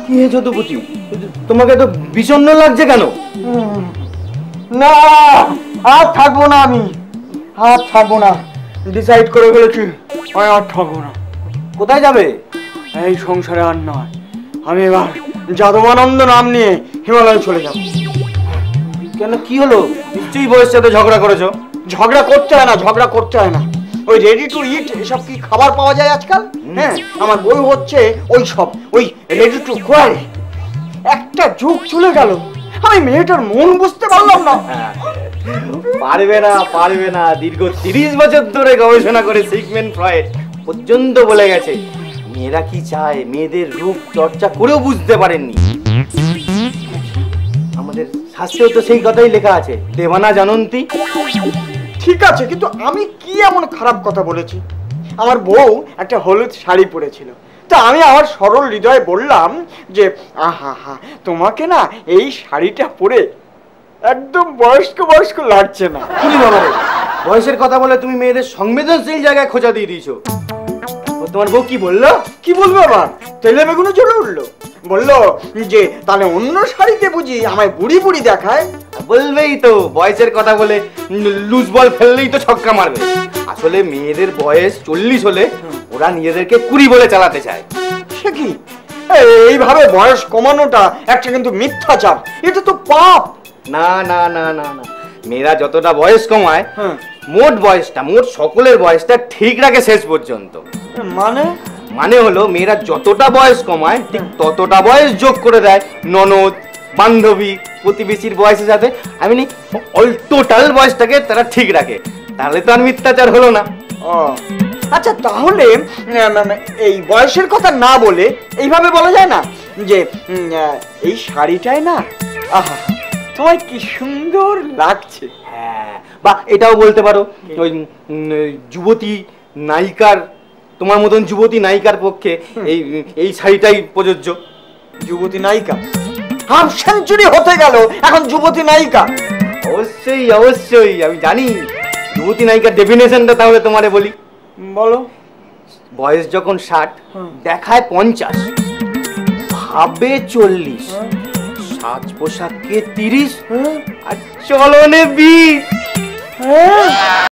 কি হে যদুপতি, তোমাকে তো বিষণ্ণ লাগছে কেন? না, আর থাকবো না, আমি আর থাকবো না, ডিসাইড করে ফেলেছি আমি আর থাকবো না। কোথায় যাবে? এই সংসারে আর নয়, আমি এবার যাদবানন্দ নাম নিয়ে হিমালয় চলে যাব। কেন, কি হলো? নিশ্চয়ই বউয়ের সাথে ঝগড়া করেছো? ঝগড়া করতে হয় না, ঝগড়া করতে হয় না। ওই রেডি টু ইট এসব কি খাবার পাওয়া যায় আজকাল? হ্যাঁ, আমার বই হচ্ছে ওই সব, ওই রেডি টু কুয়ার। একটা যুগ চলে গেল, আমি মেয়েটার মন বুঝতে পারলাম না। পারবে না, পারবে না। দীর্ঘ 30 বছর ধরে গবেষণা করে সিগমুন্ড ফ্রয়েড পর্যন্ত বলে গেছে মেয়েরা কি চায় মেয়েদের রূপ চর্চা করেও বুঝতে পারেননি। আমাদের শাস্ত্রেও তো সেই কথাই লেখা আছে, দেবানা জানন্তি। ঠিক আছে, কিন্তু আমি কি এমন খারাপ কথা বলেছি? আমার বউ একটা হলুদ শাড়ি পরেছিল, তা আমি আমার সরল হৃদয়ে বললাম যে আহা হা, তোমাকে না এই শাড়িটা পরে একদম বয়স্ক বয়স্ক লাগছে না। তুমি বাবা রে, বয়সের কথা বলে তুমি মেয়েদের সংবেদনশীল জায়গায় খোঁজা দিয়ে দিয়েছো। তোমার বউ কি বললো? কি বলবো আবার, তেলে বেগুনে চলে উঠলো। বললো যে তাহলে অন্য শাড়িতে বুঝি আমায় বুড়ি বুড়ি দেখায়। বলবেই তো, বয়সের কথা বলে লুজ বল ফেললেই তো ছক্কা মারবে। আসলে মেয়েদের বয়স 40 হলে ওরা নিজেদেরকে 20 বলে চালাতে চায়। সে কি, এইভাবে বয়স কমানোটা একটা কিন্তু মিথ্যাচার, এটা তো পাপ। না না না না না, মেয়েরা যতটা বয়স কমায় মোট বয়সটা, মোট সকলের বয়সটা ঠিক রাখে শেষ পর্যন্ত। মানে হলো মেয়েরা যতটা বয়স কমায় ঠিক ততটা বয়স যোগ করে দেয় ননদ, বান্ধবী, প্রতিবেশীর বয়সের সাথে। আমি অল টোটাল বয়সটাকে তারা ঠিক রাখে, তাহলে তো আর মিথ্যাচার হলো না। আচ্ছা, তাহলে এই বয়সের কথা না বলে এইভাবে বলা যায় না যে এই শাড়িটাই না, আহা তোমায় কি সুন্দর লাগছে। হ্যাঁ, বা এটাও বলতে পারো ওই যুবতী নায়িকার, তোমার মতন যুবতী নায়িকার পক্ষে এই এই শাড়িটাই প্রযোজ্য। যুবতী নায়িকা, হাফ সেঞ্চুরি হতে গেল, এখন যুবতী নায়িকা? অবশ্যই অবশ্যই, আমি জানি যুবতী নায়িকার ডেফিনেশনটা, তাহলে তোমারে বলি। বলো। বয়স যখন 60, দেখায় 50, ভাবে 40, সাজ পোশাকে 30, আর চলনে 20।